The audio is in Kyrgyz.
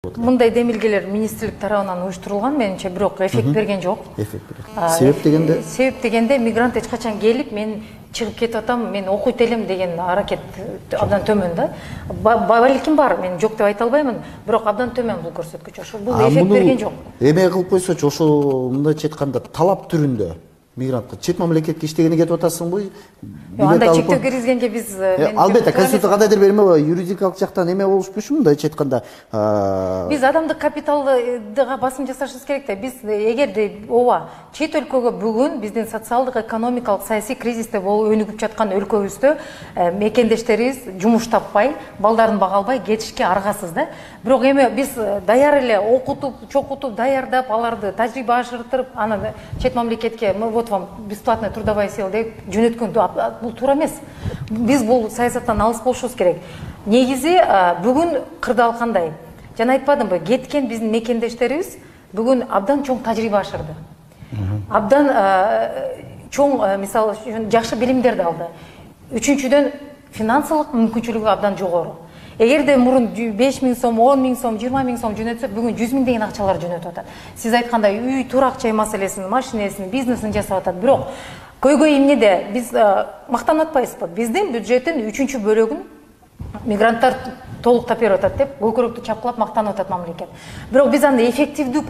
Мындай демилгелер министрлик тарабынан уюштурулган, менимче, бирок эффект берген жок. Эффект берет. Себеп дегенде мигрант эч качан келип, мен чыгып кетип атам, мен окуйт элем деген аракет абдан төмөн да. Балким бар, мен жок деп айта албаймын, бирок абдан төмөн бул көрсөткүч. Ошо бул эффект берген жок. Эме кылып койсочу, ошо мындайча айтканда талап түрүндө мигрантка чет мамлекетке иштегени кетип атасыңбы? Андай чектөө киргизгенге биз албетте конституция кандайдыр бир эме юридикалык жактан эме болушпушпу, мындайча айтканда биз адамдык капиталга басым жасашыбыз керек да. Биз эгерде ооба чет өлкөгө бүгүн биздин социалдык, экономикалык, саясий кризисте болуп өнүгүп жаткан өлкөбүздө мекендештерибиз жумуш таппай, балдарын бага албай кетишке аргасыз да. Бирок эме биз даяр эле окутуп, чокутуп, даярдап, аларды тажрыйба ашыртып, аны чет мамлекетке вот вам бесплатная трудовая сила деп жөнөткөн бул туура эмес. Биз бул саясаттан алыс болушубуз керек. Негизи бүгүн кырдаал кандай? Жана айтпадымбы, кеткен биздин мекендештерибиз бүгүн абдан чоң тажрыйба ашырды. Абдан чоң, мисалы, жакшы билимдерди алды. Үчүнчүдөн финансылык мүмкүнчүлүгү абдан жогору. Эгерде мурун 5 000 сом, 10 000 сом, 20 000 сом жөнөтсө, бүгүн 100 000 деген акчалар жөнөтүп атат. Сиз айткандай үй турак жай маселесин, машинесин, бизнесин жасап атат. Бирок көйгөй эмнеде? Биз мактанып атпайбызбы? Биздин бюджеттин 3-чү бөлүгүн мигранттар толуктап берип атат деп көкүрөктү чапкылап мактанып атат мамлекет. Бирок биз аны эффективдүү